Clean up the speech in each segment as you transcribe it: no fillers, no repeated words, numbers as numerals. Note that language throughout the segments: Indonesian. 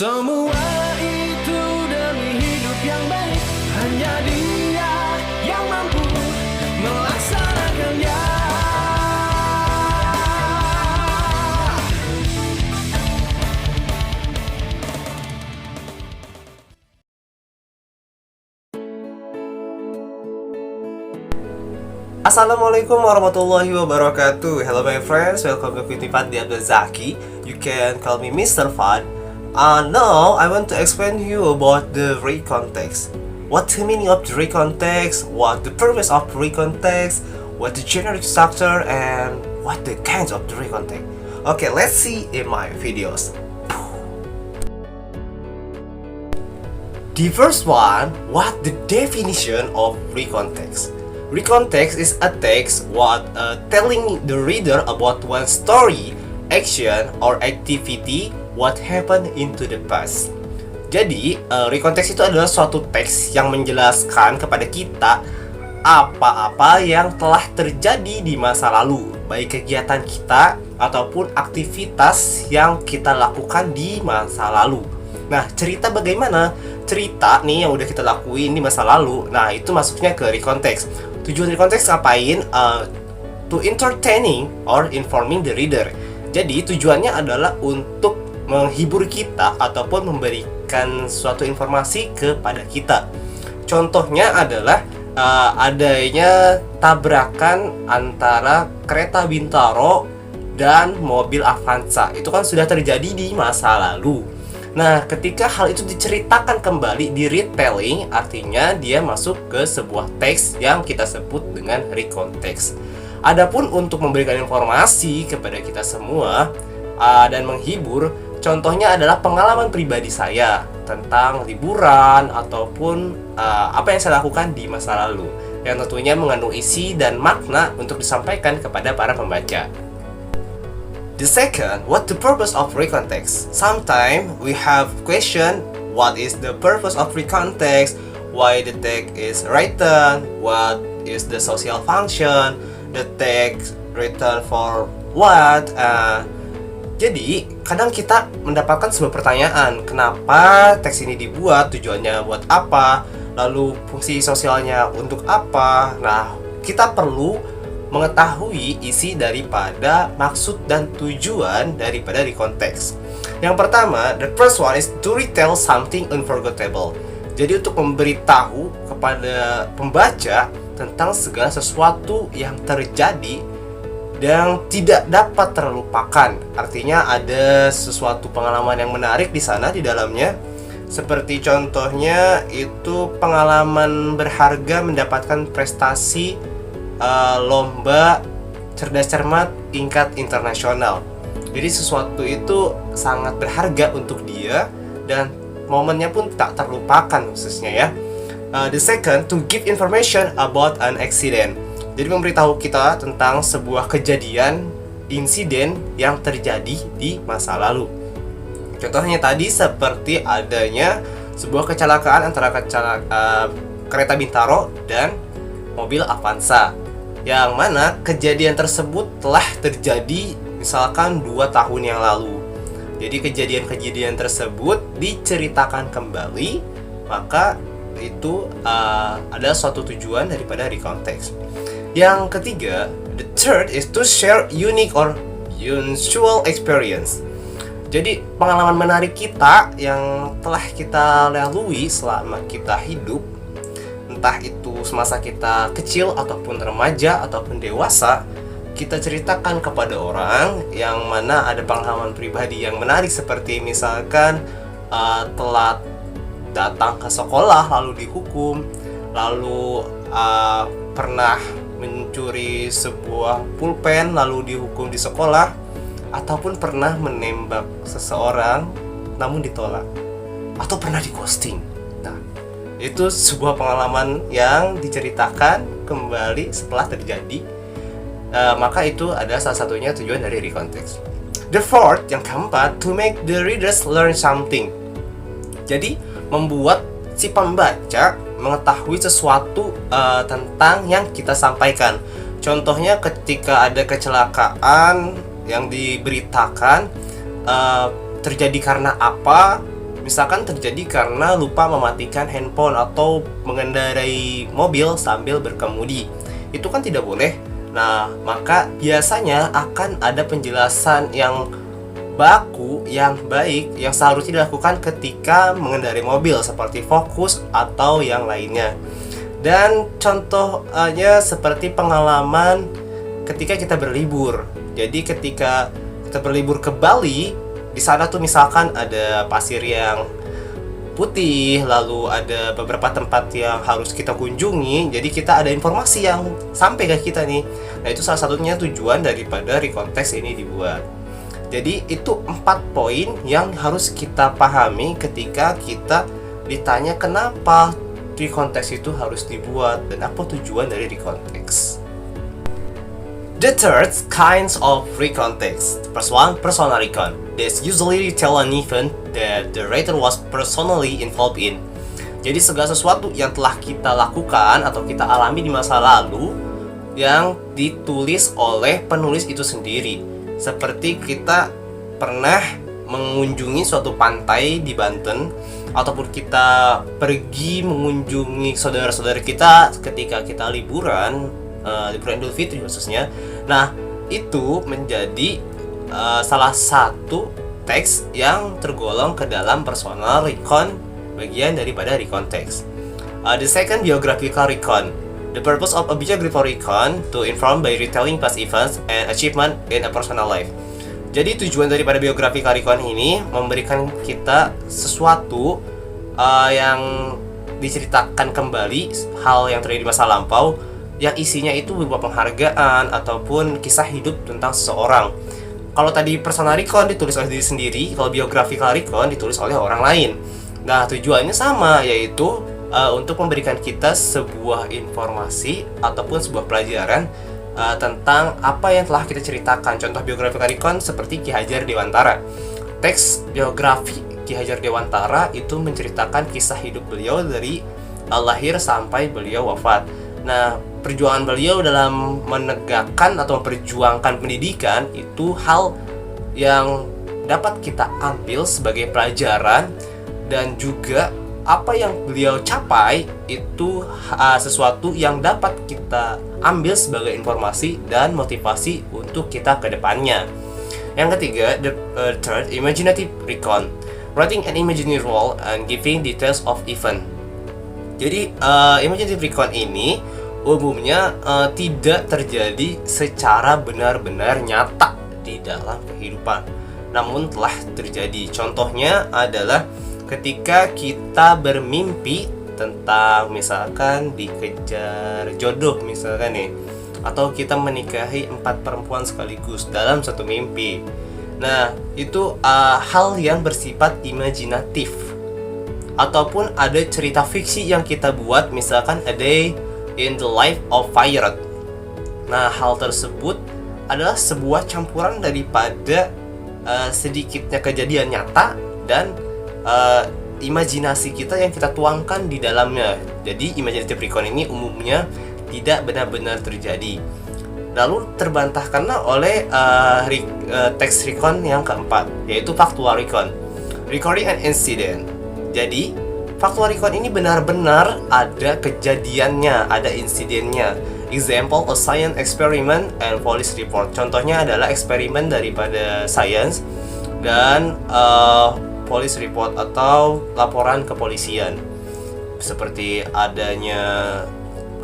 Semua itu demi hidup yang baik, hanya Dia yang mampu melaksanakannya. Assalamualaikum warahmatullahi wabarakatuh. Hello my friends, welcome to Fitri Fad Abdul Zaki. You can call me Mr. Fad. Now I want to explain you about the recontext. What the meaning of the recontext, what the purpose of recontext, what the generic structure, and what the kinds of the recontext. Okay, let's see in my videos. The first one, what the definition of recontext? Recontext is a text telling the reader about one story, action, or activity what happened into the past. Jadi, recontext itu adalah suatu teks yang menjelaskan kepada kita apa-apa yang telah terjadi di masa lalu, baik kegiatan kita ataupun aktivitas yang kita lakukan di masa lalu. Nah, cerita bagaimana? Cerita nih yang udah kita lakuin di masa lalu, nah itu masuknya ke recontext. Tujuan recontext ngapain? To entertaining or informing the reader. Jadi tujuannya adalah untuk menghibur kita ataupun memberikan suatu informasi kepada kita. Contohnya adalah adanya tabrakan antara kereta Bintaro dan mobil Avanza. Itu kan sudah terjadi di masa lalu. Nah, ketika hal itu diceritakan kembali di retelling, artinya dia masuk ke sebuah teks yang kita sebut dengan recontext. Adapun untuk memberikan informasi kepada kita semua dan menghibur, contohnya adalah pengalaman pribadi saya tentang liburan ataupun apa yang saya lakukan di masa lalu, yang tentunya mengandung isi dan makna untuk disampaikan kepada para pembaca. The second, what the purpose of recontext? Sometimes we have question, what is the purpose of recontext? Why the text is written? What is the social function? The text written for what? Jadi, kadang kita mendapatkan sebuah pertanyaan, kenapa teks ini dibuat, tujuannya buat apa, lalu fungsi sosialnya untuk apa. Nah, kita perlu mengetahui isi daripada maksud dan tujuan daripada recontext. Yang pertama, the first one is to retell something unforgettable. Jadi untuk memberitahu kepada pembaca tentang segala sesuatu yang terjadi dan tidak dapat terlupakan. Artinya ada sesuatu pengalaman yang menarik di sana di dalamnya. Seperti contohnya itu pengalaman berharga mendapatkan prestasi lomba cerdas cermat tingkat internasional. Jadi sesuatu itu sangat berharga untuk dia dan momennya pun tak terlupakan khususnya ya. The second, to give information about an accident. Jadi memberitahu kita tentang sebuah kejadian, insiden yang terjadi di masa lalu. Contohnya tadi seperti adanya sebuah kecelakaan antara kereta Bintaro dan mobil Avanza, yang mana kejadian tersebut telah terjadi misalkan 2 tahun yang lalu. Jadi kejadian-kejadian tersebut diceritakan kembali, maka itu ada suatu tujuan daripada recontext. Yang ketiga, the third is to share unique or unusual experience. Jadi pengalaman menarik kita yang telah kita lalui selama kita hidup, entah itu semasa kita kecil ataupun remaja ataupun dewasa, kita ceritakan kepada orang yang mana ada pengalaman pribadi yang menarik, seperti misalkan telat datang ke sekolah lalu dihukum, lalu pernah mencuri sebuah pulpen lalu dihukum di sekolah, ataupun pernah menembak seseorang namun ditolak, atau pernah di ghosting. Nah, itu sebuah pengalaman yang diceritakan kembali setelah terjadi. Maka itu adalah salah satunya tujuan dari recontext. The fourth, yang keempat, to make the readers learn something. Jadi membuat si pembaca mengetahui sesuatu tentang yang kita sampaikan. Contohnya ketika ada kecelakaan yang diberitakan terjadi karena apa, Misalkan terjadi karena lupa mematikan handphone atau mengendarai mobil sambil berkemudi. Itu kan tidak boleh. Nah, maka biasanya akan ada penjelasan yang baku, yang baik, yang seharusnya dilakukan ketika mengendarai mobil, seperti fokus atau yang lainnya. Dan contohnya seperti pengalaman ketika kita berlibur. Jadi ketika kita berlibur ke Bali, di sana tuh misalkan ada pasir yang putih, lalu ada beberapa tempat yang harus kita kunjungi. Jadi kita ada informasi yang sampai ke kita nih. Nah, itu salah satunya tujuan daripada Reconteks ini dibuat. Jadi itu 4 poin yang harus kita pahami ketika kita ditanya kenapa Reconteks itu harus dibuat dan apa tujuan dari Reconteks. The third kinds of recontext. First one, personal recon. This usually tell an event that the writer was personally involved in. Jadi segala sesuatu yang telah kita lakukan atau kita alami di masa lalu yang ditulis oleh penulis itu sendiri. Seperti kita pernah mengunjungi suatu pantai di Banten, ataupun kita pergi mengunjungi saudara-saudara kita ketika kita liburan Idul Fitri khususnya. Nah, itu menjadi salah satu teks yang tergolong ke dalam personal recon, bagian daripada Reconteks. The second, biographical recon. The purpose of a biographical recon to inform by retelling past events and achievement in a personal life. Jadi tujuan daripada biographical recon ini memberikan kita sesuatu yang diceritakan kembali, hal yang terjadi di masa lampau, yang isinya itu berupa penghargaan ataupun kisah hidup tentang seseorang. Kalau tadi personal recon ditulis oleh diri sendiri, kalau biographical recon ditulis oleh orang lain. Nah, tujuannya sama, yaitu untuk memberikan kita sebuah informasi ataupun sebuah pelajaran tentang apa yang telah kita ceritakan. Contoh biographical recon seperti Ki Hajar Dewantara. Teks biografi Ki Hajar Dewantara itu menceritakan kisah hidup beliau dari lahir sampai beliau wafat. Nah, perjuangan beliau dalam menegakkan atau memperjuangkan pendidikan itu hal yang dapat kita ambil sebagai pelajaran, dan juga apa yang beliau capai itu sesuatu yang dapat kita ambil sebagai informasi dan motivasi untuk kita ke depannya. Yang ketiga, the third, imaginative recon. Writing an imaginary role and giving details of event. Jadi imaginative recon ini umumnya tidak terjadi secara benar-benar nyata di dalam kehidupan, namun telah terjadi. Contohnya adalah ketika kita bermimpi tentang misalkan dikejar jodoh misalkan nih, atau kita menikahi 4 perempuan sekaligus dalam satu mimpi. Nah, itu hal yang bersifat imajinatif. Ataupun ada cerita fiksi yang kita buat, misalkan A Day in the Life of Pirate. Nah, hal tersebut adalah sebuah campuran daripada sedikitnya kejadian nyata dan imajinasi kita yang kita tuangkan di dalamnya. Jadi imaginative recon ini umumnya tidak benar-benar terjadi. Lalu terbantahkanlah oleh text recon yang keempat, yaitu factual recon. Recording an incident. Jadi factual recon ini benar-benar ada kejadiannya, ada insidennya. Example, a science experiment and police report. Contohnya adalah eksperimen daripada sains dan police report atau laporan kepolisian. Seperti adanya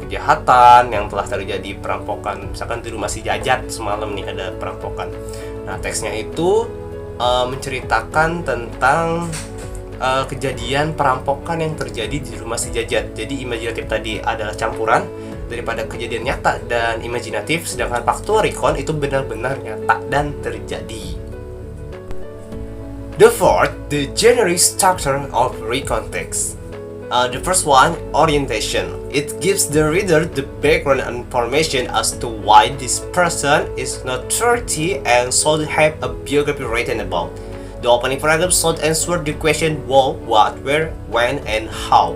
kejahatan yang telah terjadi, perampokan. Misalkan di rumah si Jajat semalam nih ada perampokan. Nah, teksnya itu menceritakan tentang kejadian perampokan yang terjadi di rumah si Jajat. Jadi imajinatif tadi adalah campuran daripada kejadian nyata dan imajinatif, sedangkan factual recon itu benar-benar nyata dan terjadi. The fourth, the generic structure of recontext. The first one, orientation. It gives the reader the background information as to why this person is noteworthy and should have a biography written about. The opening paragraph should answer the question who, what, where, when, and how.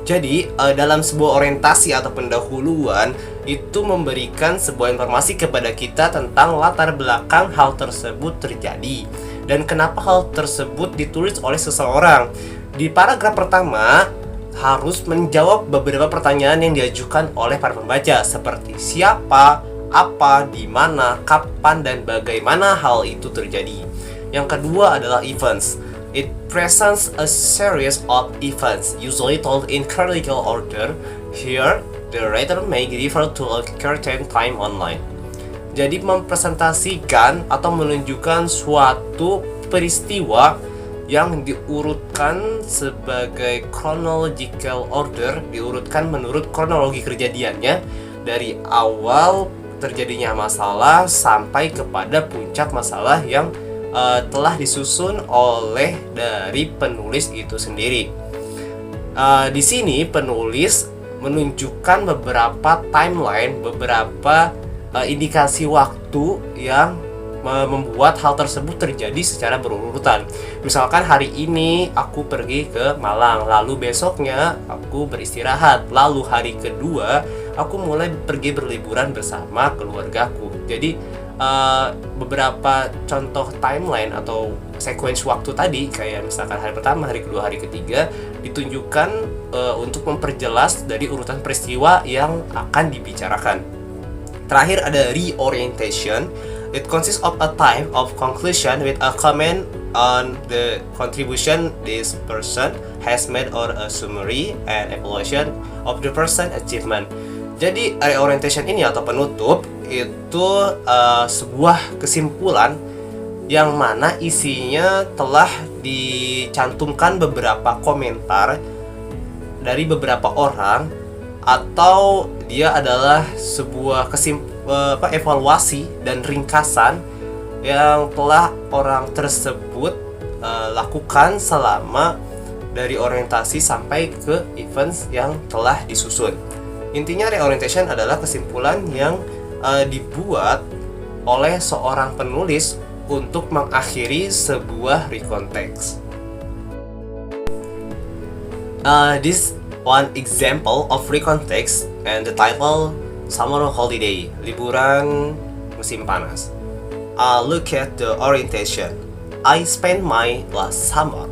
Jadi, dalam sebuah orientasi atau pendahuluan itu memberikan sebuah informasi kepada kita tentang latar belakang hal tersebut terjadi. dan kenapa hal tersebut ditulis oleh seseorang. Di paragraf pertama harus menjawab beberapa pertanyaan yang diajukan oleh para pembaca, seperti siapa, apa, di mana, kapan, dan bagaimana hal itu terjadi. Yang kedua adalah events. It presents a series of events, usually told in chronological order. Here, the writer may refer to a certain time online. Jadi mempresentasikan atau menunjukkan suatu peristiwa yang diurutkan sebagai chronological order, diurutkan menurut kronologi kejadiannya dari awal terjadinya masalah sampai kepada puncak masalah yang telah disusun oleh dari penulis itu sendiri. Di sini penulis menunjukkan beberapa timeline, beberapa indikasi waktu yang membuat hal tersebut terjadi secara berurutan. Misalkan hari ini aku pergi ke Malang, lalu besoknya aku beristirahat, lalu hari kedua aku mulai pergi berliburan bersama keluargaku. Jadi beberapa contoh timeline atau sequence waktu tadi, kayak misalkan hari pertama, hari kedua, hari ketiga, ditunjukkan untuk memperjelas dari urutan peristiwa yang akan dibicarakan. Terakhir ada reorientation. It consists of a type of conclusion with a comment on the contribution this person has made or a summary and evaluation of the person achievement. Jadi reorientation ini atau penutup itu sebuah kesimpulan yang mana isinya telah dicantumkan beberapa komentar dari beberapa orang, atau dia adalah sebuah evaluasi dan ringkasan yang telah orang tersebut lakukan selama dari orientasi sampai ke events yang telah disusun. Intinya reorientation adalah kesimpulan yang dibuat oleh seorang penulis untuk mengakhiri sebuah recontext. This one example of recontext and the title Summer Holiday, liburan musim panas. Look at the orientation. I spent my last summer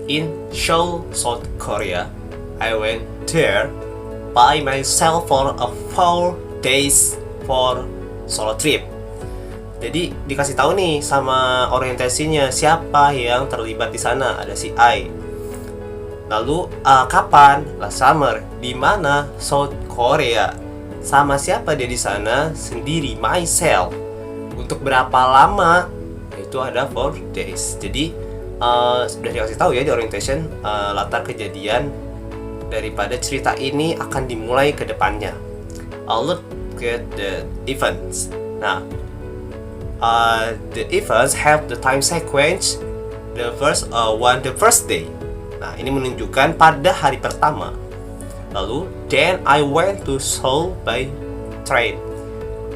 in Seoul, South Korea. I went there by myself for a 4 days for solo trip. Jadi dikasih tahu nih sama orientasinya siapa yang terlibat di sana, ada si I. Lalu kapan? Last summer. Di mana? South Korea. Sama siapa dia di sana? Sendiri, myself. Untuk berapa lama? Itu ada 4 days. Jadi sudah dikasih tahu ya di orientation latar kejadian daripada cerita ini akan dimulai ke depannya. Look at the events. Nah, the events have the time sequence. The first day. Nah, ini menunjukkan pada hari pertama. Lalu, then I went to Seoul by train.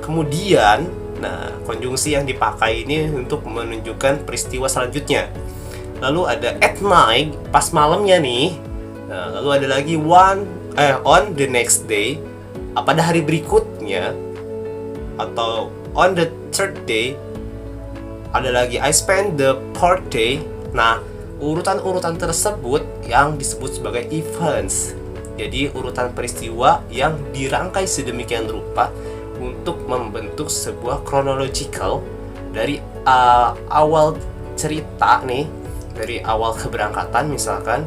Kemudian, nah, konjungsi yang dipakai ini untuk menunjukkan peristiwa selanjutnya. Lalu ada at night, pas malamnya nih. Nah, lalu ada lagi on the next day, pada hari berikutnya, atau on the third day. Ada lagi I spent the fourth day. Nah, urutan-urutan tersebut yang disebut sebagai events. Jadi urutan peristiwa yang dirangkai sedemikian rupa untuk membentuk sebuah chronological dari awal cerita nih, dari awal keberangkatan misalkan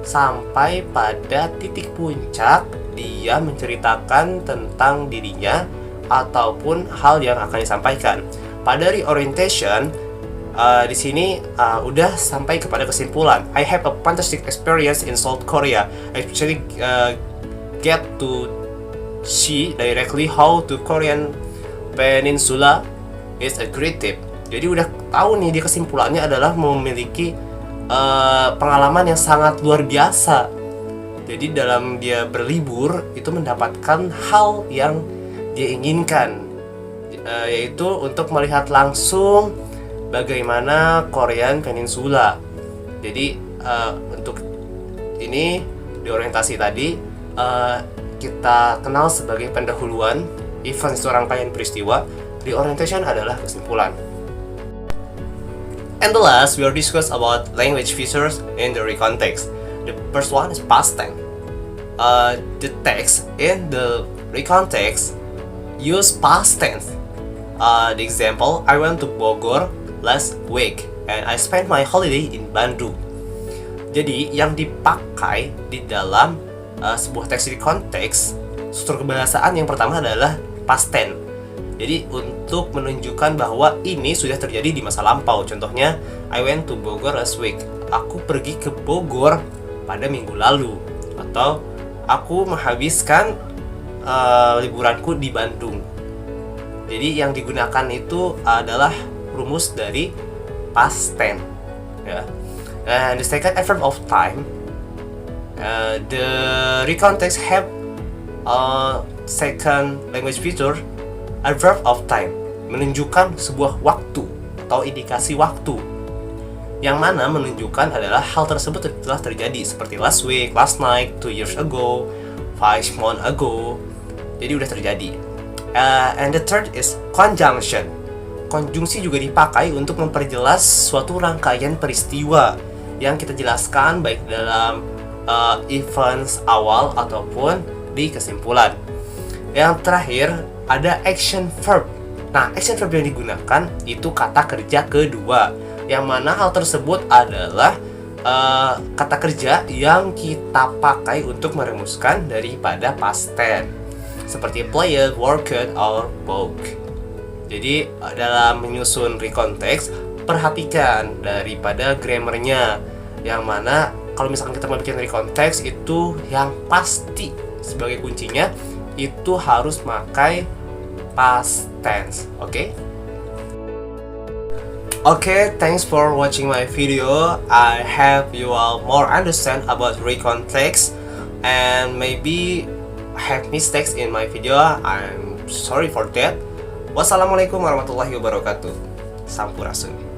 sampai pada titik puncak dia menceritakan tentang dirinya ataupun hal yang akan disampaikan. Pada reorientation di sini udah sampai kepada kesimpulan. I have a fantastic experience in South Korea. I actually get to see directly how the Korean peninsula is a great trip. Jadi udah tahu nih, dia kesimpulannya adalah memiliki pengalaman yang sangat luar biasa. Jadi dalam dia berlibur itu mendapatkan hal yang dia inginkan, yaitu untuk melihat langsung bagaimana Korean Peninsula. Jadi untuk ini di orientasi tadi kita kenal sebagai pendahuluan, event itu rangkaian peristiwa, di orientation adalah kesimpulan. And the last, we will discuss about language features in the recontext. The first one is past tense. The text in the recontext use past tense. The example, I went to Bogor last week and I spent my holiday in Bandung. Jadi yang dipakai di dalam sebuah teks recontext, struktur kebahasaan yang pertama adalah past tense. Jadi untuk menunjukkan bahwa ini sudah terjadi di masa lampau. Contohnya, I went to Bogor last week. Aku pergi ke Bogor pada minggu lalu. Atau aku menghabiskan liburanku di Bandung. Jadi yang digunakan itu adalah rumus dari past tense. Ya. And the second adverb of time, the recontext have second language feature, adverb of time, menunjukkan sebuah waktu atau indikasi waktu, yang mana menunjukkan adalah hal tersebut telah terjadi seperti last week, last night, 2 years ago, 5 months ago. Jadi udah terjadi. And the third is conjunction. Konjungsi juga dipakai untuk memperjelas suatu rangkaian peristiwa yang kita jelaskan baik dalam events awal ataupun di kesimpulan. Yang terakhir ada action verb. Nah, action verb yang digunakan itu kata kerja kedua, yang mana hal tersebut adalah kata kerja yang kita pakai untuk merumuskan daripada past tense, seperti played, worked, or spoke. Jadi dalam menyusun recontext, perhatikan daripada grammarnya, yang mana kalau misalkan kita mau bikin recontext itu yang pasti sebagai kuncinya itu harus pakai past tense. Oke? Okay, thanks for watching my video. I hope you all more understand about recontext and maybe have mistakes in my video. I'm sorry for that. Wassalamualaikum warahmatullahi wabarakatuh. Sampurasun.